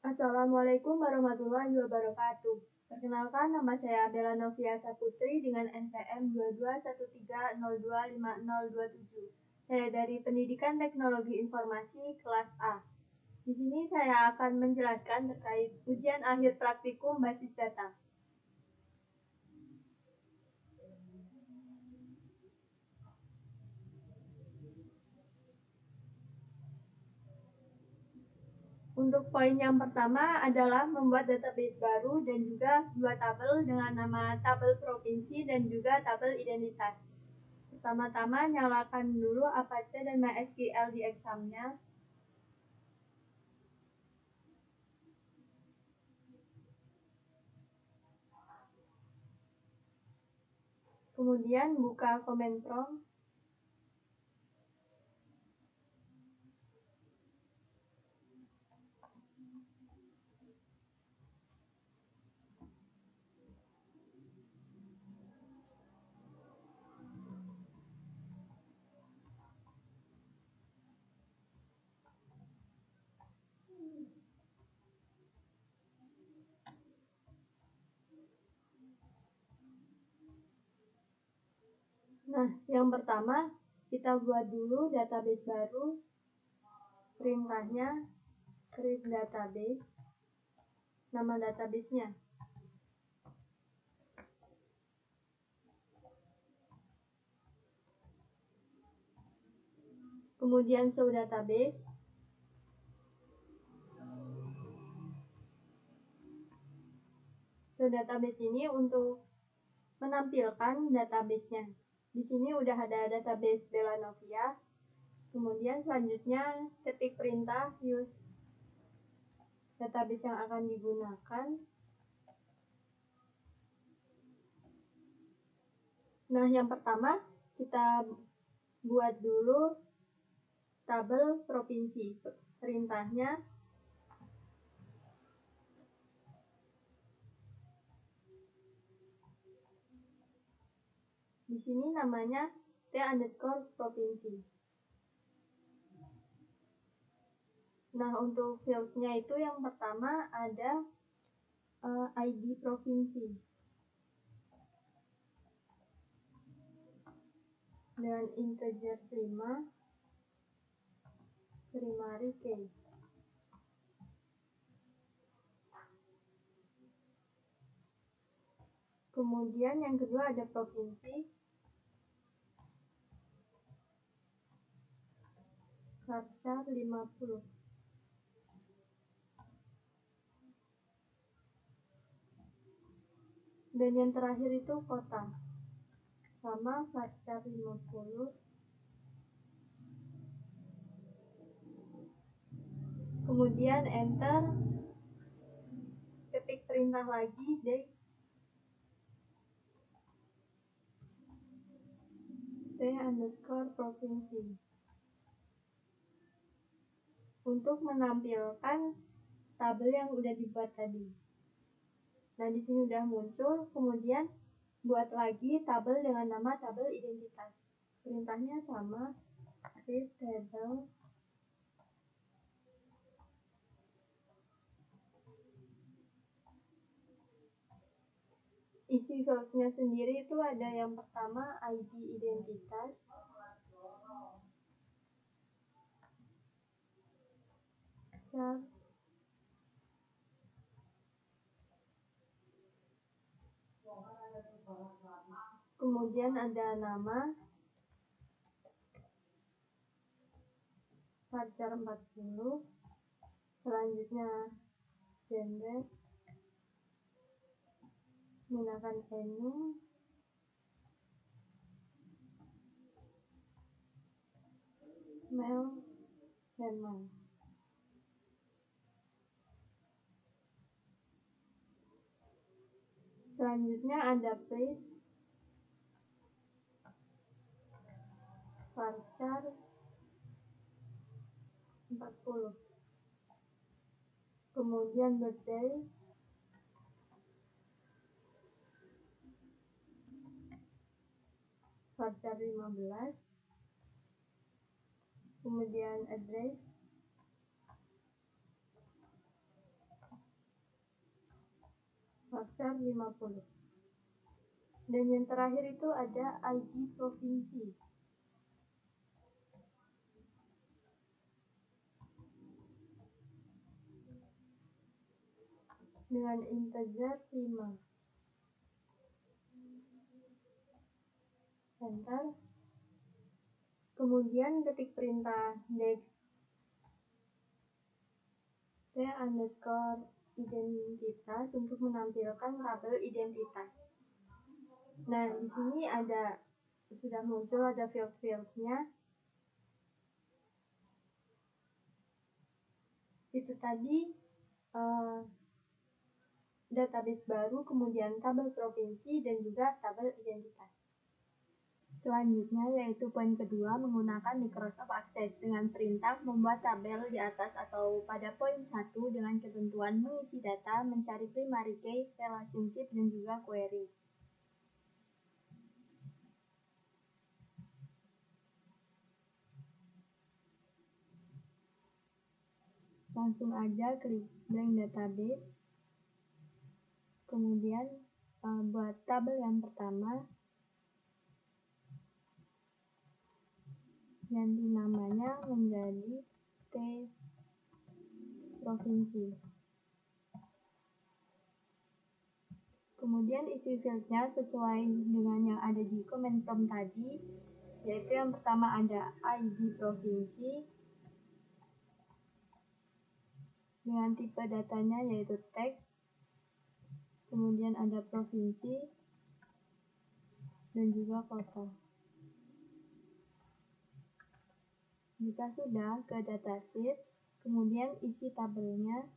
Assalamualaikum warahmatullahi wabarakatuh. Perkenalkan, nama saya Bella Novia Saputri dengan NPM 2213025027. Saya dari Pendidikan Teknologi Informasi kelas A. Di sini saya akan menjelaskan terkait ujian akhir praktikum basis data. Untuk poin yang pertama adalah membuat database baru dan juga dua tabel dengan nama tabel provinsi dan juga tabel identitas. Pertama-tama nyalakan dulu Apache dan MySQL di examnya. Kemudian buka command prompt. Nah, yang pertama kita buat dulu database baru. Perintahnya create database. Nama databasenya. Kemudian show database. Show database ini untuk menampilkan databasenya. Di sini udah ada database Bella Novia. Kemudian selanjutnya ketik perintah use database yang akan digunakan. Nah, yang pertama kita buat dulu tabel provinsi. Perintahnya di sini namanya t_provinsi. Nah, untuk fieldnya itu yang pertama ada ID provinsi dengan integer 5 primary key. Kemudian yang kedua ada provinsi, varchar 50. Dan yang terakhir itu kota, sama varchar 50. Kemudian enter, ketik perintah lagi days t_provinsi untuk menampilkan tabel yang udah dibuat tadi. Nah, di sini udah muncul. Kemudian buat lagi tabel dengan nama tabel identitas. Perintahnya sama, create table. Isi fieldnya sendiri itu ada yang pertama ID identitas, char, kemudian ada nama, varchar 40, selanjutnya gender, menggunakan enum, male, female. Selanjutnya ada place, varchar 40. Kemudian birthday, varchar 15. Kemudian address, faktor 50. Dan yang terakhir itu ada ID provinsi. Dengan integer 5. Enter. Kemudian ketik perintah next identitas untuk menampilkan tabel identitas. Nah, di sini sudah muncul ada field-fieldnya. Itu tadi database baru, kemudian tabel provinsi, dan juga tabel identitas. Selanjutnya yaitu poin kedua, menggunakan Microsoft Access dengan perintah membuat tabel di atas atau pada poin 1 dengan ketentuan mengisi data, mencari primary key, relationship, dan juga query. Langsung aja klik blank database, kemudian buat tabel yang pertama, ganti namanya menjadi T provinsi. Kemudian isi fieldnya sesuai dengan yang ada di command prompt tadi, yaitu yang pertama ada ID provinsi dengan tipe datanya yaitu teks, kemudian ada provinsi dan juga kota. Jika sudah, ke datasheet, kemudian isi tabelnya.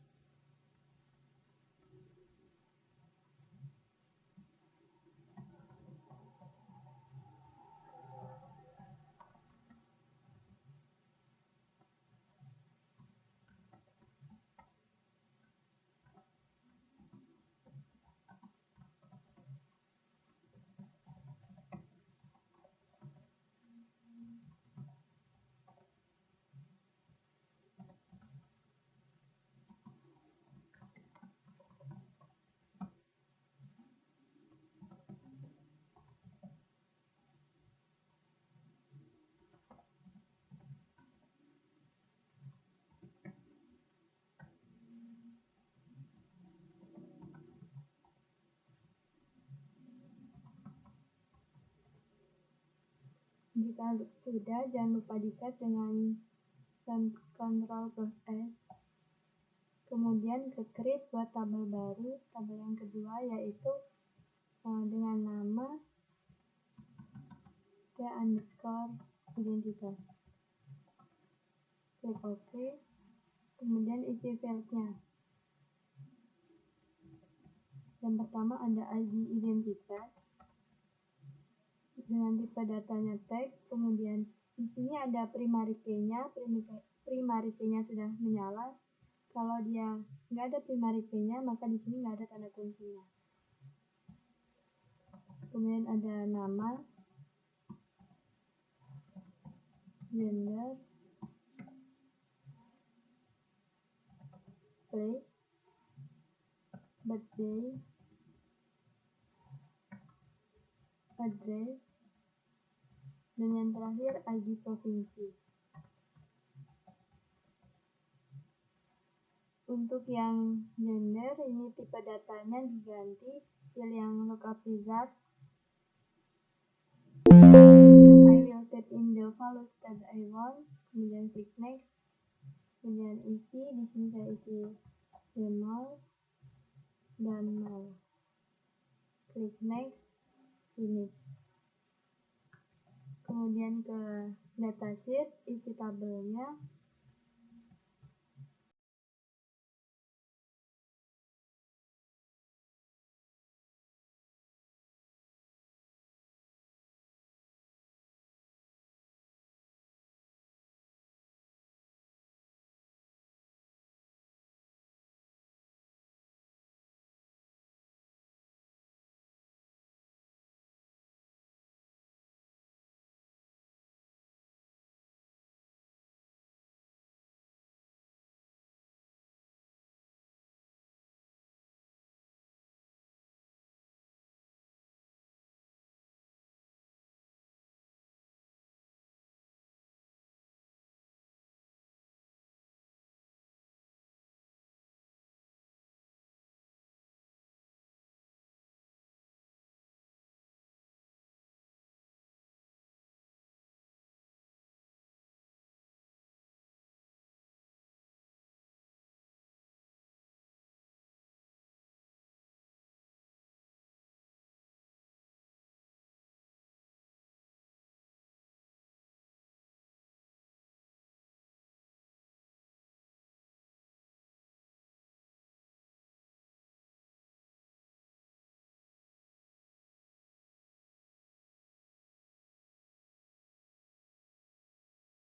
Jika sudah, jangan lupa di-save dengan Ctrl plus S. Kemudian ke create buat tabel baru, tabel yang kedua yaitu dengan nama T_identitas. Klik OK, kemudian isi fieldnya. Yang pertama ada ID identitas dengan tipe datanya teks, kemudian di sini ada primary key-nya, primary key-nya sudah menyala. Kalau dia nggak ada primary key-nya, maka di sini nggak ada tanda kuncinya. Kemudian ada nama, gender, place, birthday, address, dan yang terakhir ID provinsi. Untuk yang gender, ini tipe datanya diganti, pilih yang lookup wizard. I will type in the values that I want, kemudian klik next, kemudian isi, di sini saya isi email dan mail. Klik next, finish. Kemudian ke datasheet, isi tabelnya.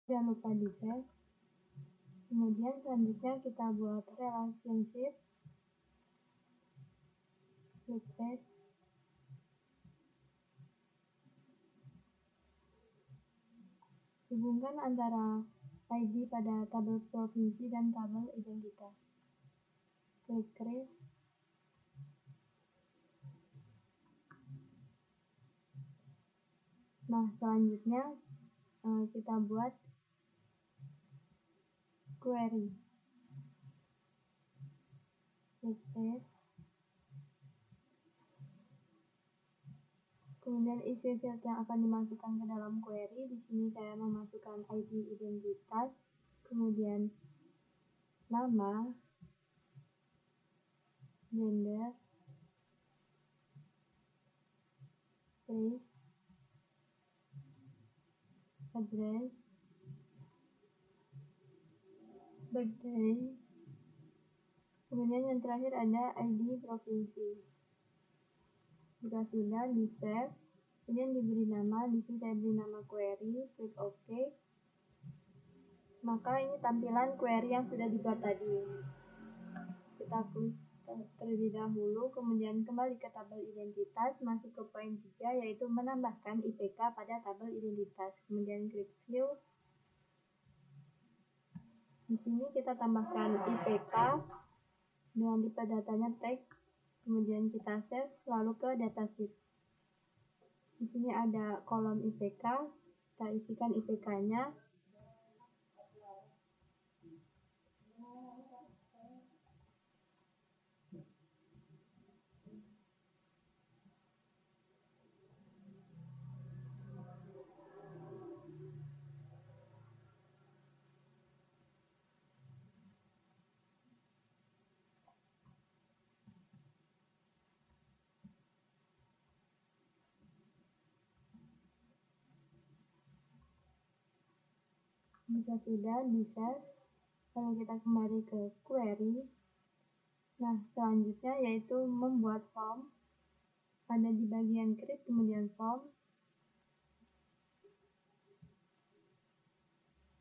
Jangan lupa di save. Kemudian selanjutnya kita buat relationship. Klik add. Hubungkan antara ID pada tabel provinsi dan tabel identitas. Klik create. Nah, selanjutnya kita buat query. Klik add. Kemudian isi field yang akan dimasukkan ke dalam query. Di sini saya memasukkan ID identitas, kemudian nama, gender, place, address, birthday, kemudian yang terakhir ada ID provinsi. Jika sudah, di save, kemudian diberi nama. Di sini saya beri nama query, klik OK. Maka ini tampilan query yang sudah dibuat tadi. Kita klik terlebih dahulu, kemudian kembali ke tabel identitas, masuk ke poin 3, yaitu menambahkan IPK pada tabel identitas. Kemudian klik view. Di sini kita tambahkan IPK dengan tipe datanya tag, kemudian kita save, lalu ke datasheet. Di sini ada kolom IPK, kita isikan IPK-nya. Jika sudah, di save, lalu kita kembali ke query. Nah, selanjutnya yaitu membuat form. Ada di bagian create, kemudian form.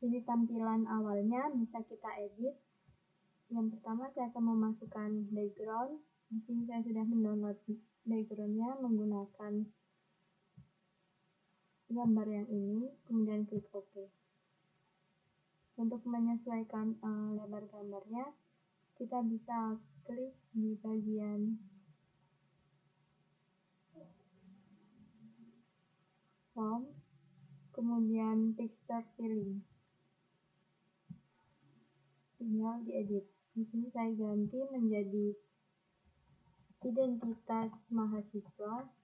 Ini tampilan awalnya, bisa kita edit. Yang pertama saya akan memasukkan background. Di sini saya sudah mendownload backgroundnya menggunakan gambar yang ini, kemudian klik OK. Untuk menyesuaikan lebar gambarnya, kita bisa klik di bagian form, kemudian texture filling. Tinggal diedit. Di sini saya ganti menjadi identitas mahasiswa.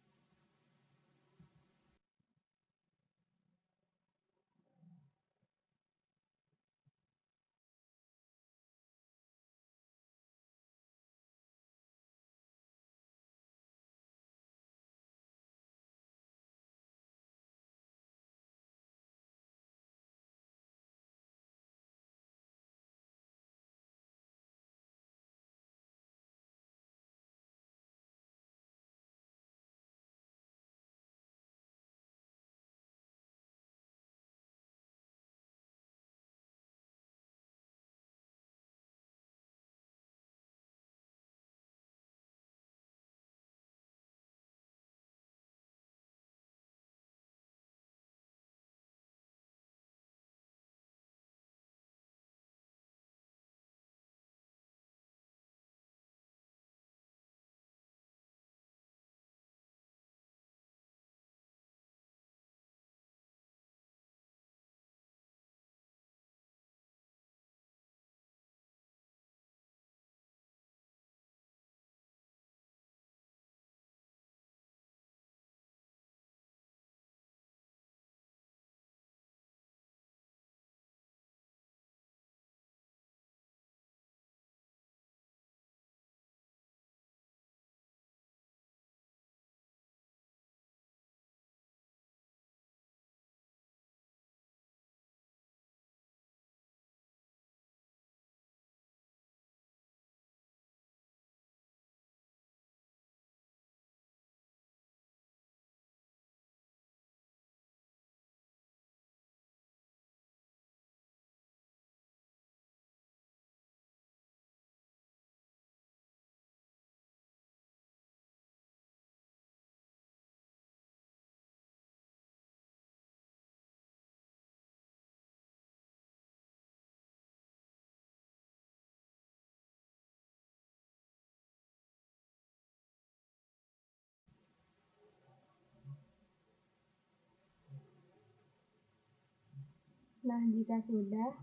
Nah, jika sudah,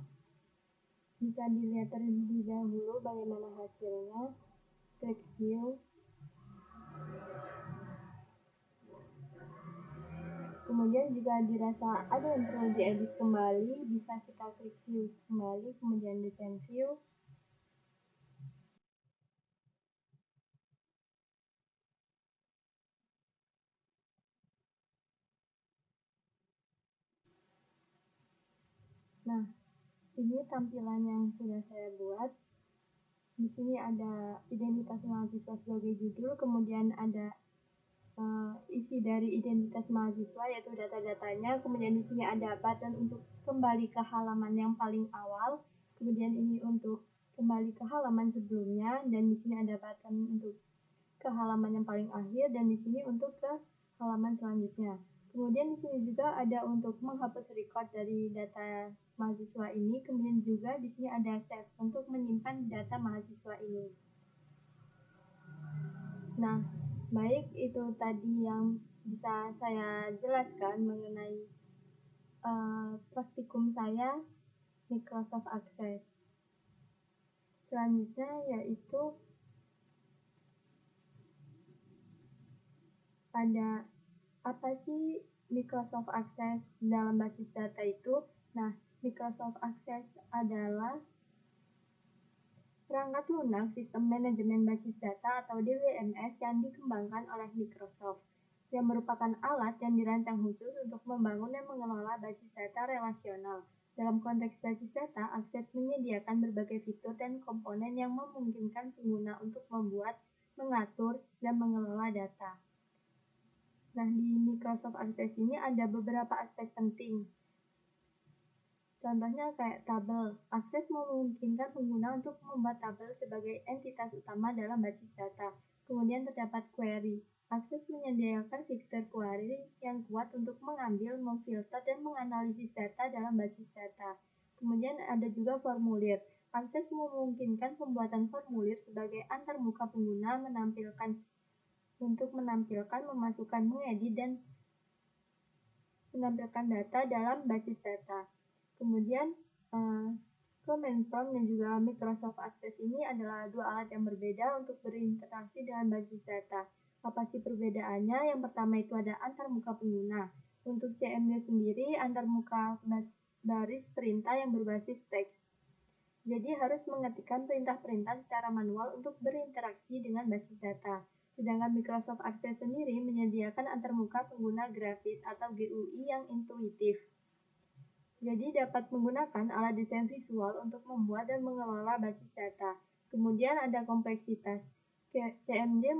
bisa dilihat terlebih dahulu bagaimana hasilnya. Klik view. Kemudian jika dirasa ada yang perlu diedit kembali, bisa kita klik view kembali, kemudian desain view. Nah, ini tampilan yang sudah saya buat. Di sini ada identitas mahasiswa sebagai judul, kemudian ada isi dari identitas mahasiswa yaitu data-datanya, kemudian di sini ada button untuk kembali ke halaman yang paling awal, kemudian ini untuk kembali ke halaman sebelumnya, dan di sini ada button untuk ke halaman yang paling akhir, dan di sini untuk ke halaman selanjutnya. Kemudian di sini juga ada untuk menghapus record dari data mahasiswa ini, kemudian juga di sini ada save untuk menyimpan data mahasiswa ini. Nah, baik itu tadi yang bisa saya jelaskan mengenai praktikum saya Microsoft Access. Selanjutnya yaitu ada apa sih Microsoft Access dalam basis data itu? Nah, Microsoft Access adalah perangkat lunak sistem manajemen basis data atau DWMS yang dikembangkan oleh Microsoft, yang merupakan alat yang dirancang khusus untuk membangun dan mengelola basis data relasional. Dalam konteks basis data, Access menyediakan berbagai fitur dan komponen yang memungkinkan pengguna untuk membuat, mengatur, dan mengelola data. Nah, di Microsoft Access ini ada beberapa aspek penting. Contohnya kayak tabel. Access memungkinkan pengguna untuk membuat tabel sebagai entitas utama dalam basis data. Kemudian terdapat query. Access menyediakan fitur query yang kuat untuk mengambil, memfilter, dan menganalisis data dalam basis data. Kemudian ada juga formulir. Access memungkinkan pembuatan formulir sebagai antarmuka pengguna menampilkan, memasukkan, mengedit, dan menampilkan data dalam basis data. Kemudian Command Prompt dan juga Microsoft Access ini adalah dua alat yang berbeda untuk berinteraksi dengan basis data. Apa sih perbedaannya? Yang pertama itu ada antarmuka pengguna. Untuk CMD sendiri, antarmuka baris perintah yang berbasis teks. Jadi harus mengetikkan perintah-perintah secara manual untuk berinteraksi dengan basis data. Sedangkan Microsoft Access sendiri menyediakan antarmuka pengguna grafis atau GUI yang intuitif. Jadi dapat menggunakan alat desain visual untuk membuat dan mengelola basis data. Kemudian ada kompleksitas. CMD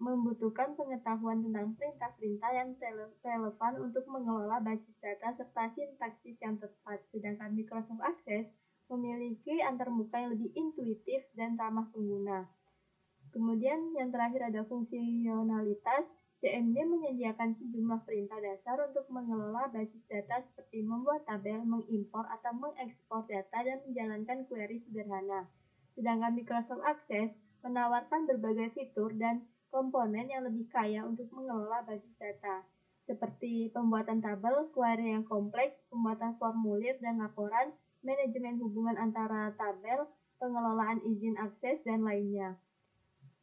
membutuhkan pengetahuan tentang perintah-perintah yang relevan untuk mengelola basis data serta sintaksis yang tepat. Sedangkan Microsoft Access memiliki antarmuka yang lebih intuitif dan ramah pengguna. Kemudian yang terakhir ada fungsionalitas. CMD menyediakan sejumlah perintah dasar untuk mengelola basis data seperti membuat tabel, mengimpor atau mengekspor data, dan menjalankan query sederhana. Sedangkan Microsoft Access menawarkan berbagai fitur dan komponen yang lebih kaya untuk mengelola basis data, seperti pembuatan tabel, query yang kompleks, pembuatan formulir dan laporan, manajemen hubungan antara tabel, pengelolaan izin akses, dan lainnya.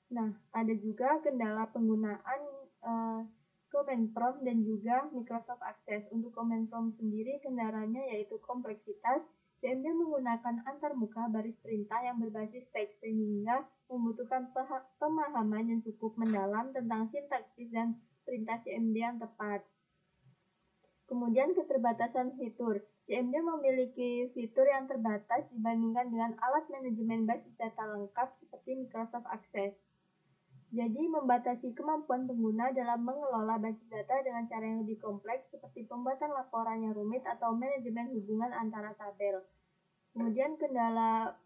Nah, ada juga kendala penggunaan Command Prompt dan juga Microsoft Access. Untuk Command Prompt sendiri kendalanya yaitu kompleksitas. CMD menggunakan antarmuka baris perintah yang berbasis teks sehingga membutuhkan pemahaman yang cukup mendalam tentang sintaksis dan perintah CMD yang tepat. Kemudian keterbatasan fitur. CMD memiliki fitur yang terbatas dibandingkan dengan alat manajemen basis data lengkap seperti Microsoft Access. Jadi membatasi kemampuan pengguna dalam mengelola basis data dengan cara yang lebih kompleks seperti pembuatan laporan yang rumit atau manajemen hubungan antara tabel. Kemudian kendala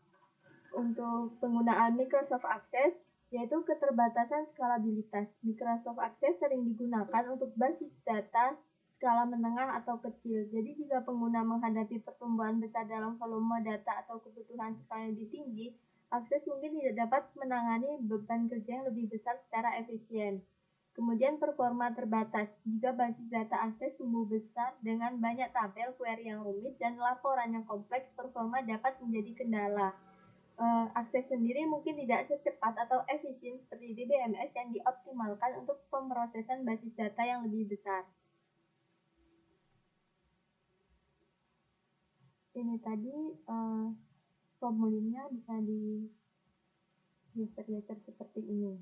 untuk penggunaan Microsoft Access yaitu keterbatasan skalabilitas. Microsoft Access sering digunakan untuk basis data skala menengah atau kecil. Jadi jika pengguna menghadapi pertumbuhan besar dalam volume data atau kebutuhan skala yang lebih tinggi, Access mungkin tidak dapat menangani beban kerja yang lebih besar secara efisien. Kemudian performa terbatas. Jika basis data akses tumbuh besar dengan banyak tabel, query yang rumit, dan laporan yang kompleks, performa dapat menjadi kendala. Akses sendiri mungkin tidak secepat atau efisien seperti DBMS yang dioptimalkan untuk pemrosesan basis data yang lebih besar. Ini tadi formulirnya bisa digeser-geser seperti ini.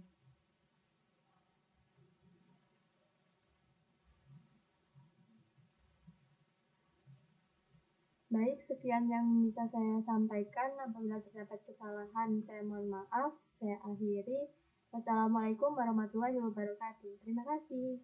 Baik, sekian yang bisa saya sampaikan. Apabila terdapat kesalahan, saya mohon maaf. Saya akhiri. Wassalamualaikum warahmatullahi wabarakatuh. Terima kasih.